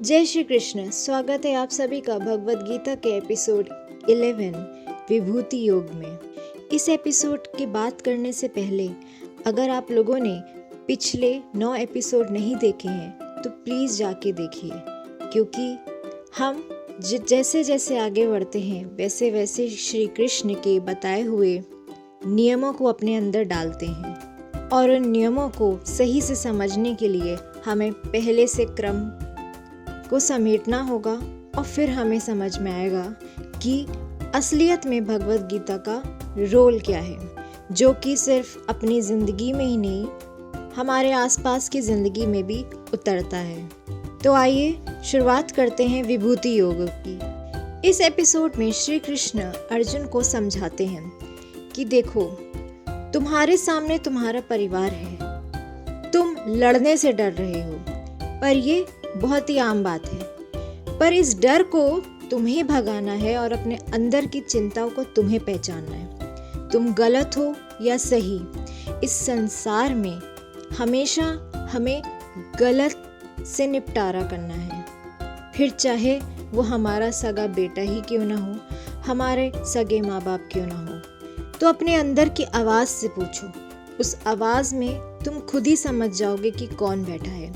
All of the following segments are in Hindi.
जय श्री कृष्ण। स्वागत है आप सभी का भगवत गीता के एपिसोड 11 विभूति योग में। इस एपिसोड की बात करने से पहले अगर आप लोगों ने पिछले 9 एपिसोड नहीं देखे हैं तो प्लीज़ जाके देखिए, क्योंकि हम जैसे जैसे आगे बढ़ते हैं वैसे वैसे श्री कृष्ण के बताए हुए नियमों को अपने अंदर डालते हैं, और उन नियमों को सही से समझने के लिए हमें पहले से क्रम को समेटना होगा और फिर हमें समझ में आएगा कि असलियत में भगवत गीता का रोल क्या है, जो कि सिर्फ अपनी ज़िंदगी में ही नहीं हमारे आसपास की ज़िंदगी में भी उतरता है। तो आइए शुरुआत करते हैं विभूति योग की। इस एपिसोड में श्री कृष्ण अर्जुन को समझाते हैं कि देखो, तुम्हारे सामने तुम्हारा परिवार है, तुम लड़ने से डर रहे हो, पर ये बहुत ही आम बात है। पर इस डर को तुम्हें भगाना है और अपने अंदर की चिंताओं को तुम्हें पहचानना है। तुम गलत हो या सही, इस संसार में हमेशा हमें गलत से निपटारा करना है, फिर चाहे वो हमारा सगा बेटा ही क्यों ना हो, हमारे सगे माँ बाप क्यों ना हो। तो अपने अंदर की आवाज़ से पूछो, उस आवाज़ में तुम खुद ही समझ जाओगे कि कौन बैठा है,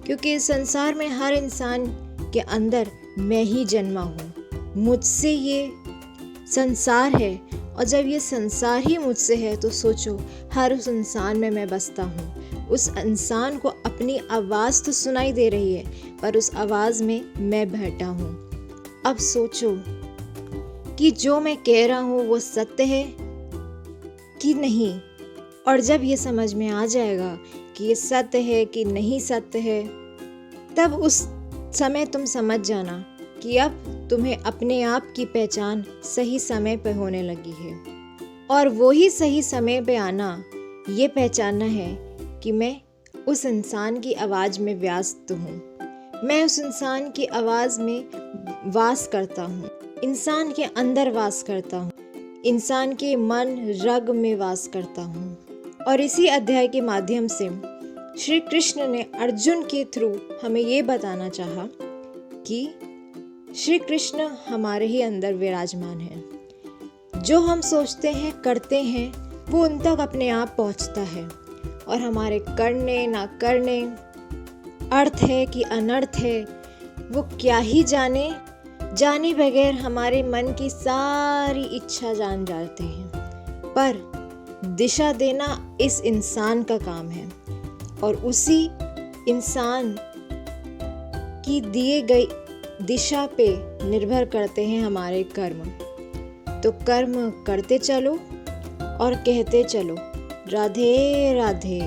क्योंकि इस संसार में हर इंसान के अंदर मैं ही जन्मा हूँ, मुझसे ये संसार है, और जब ये संसार ही मुझसे है तो सोचो हर उस इंसान में मैं बसता हूँ। उस इंसान को अपनी आवाज़ तो सुनाई दे रही है, पर उस आवाज़ में मैं बैठा हूँ। अब सोचो कि जो मैं कह रहा हूँ वो सत्य है कि नहीं, और जब ये समझ में आ जाएगा कि ये सत्य है कि नहीं सत्य है, तब उस समय तुम समझ जाना कि अब तुम्हें अपने आप की पहचान सही समय पर होने लगी है। और वो ही सही समय पे आना, ये पहचानना है कि मैं उस इंसान की आवाज़ में व्यस्त हूँ, मैं उस इंसान की आवाज़ में वास करता हूँ, इंसान के अंदर वास करता हूँ, इंसान के मन रग में वास करता हूँ। और इसी अध्याय के माध्यम से श्री कृष्ण ने अर्जुन के थ्रू हमें ये बताना चाहा कि श्री कृष्ण हमारे ही अंदर विराजमान है। जो हम सोचते हैं करते हैं वो उन तक अपने आप पहुंचता है, और हमारे करने ना करने, अर्थ है कि अनर्थ है, वो क्या ही जाने बगैर हमारे मन की सारी इच्छा जान जाते हैं। पर दिशा देना इस इंसान का काम है, और उसी इंसान की दिए गई दिशा पे निर्भर करते हैं हमारे कर्म। तो कर्म करते चलो और कहते चलो, राधे राधे।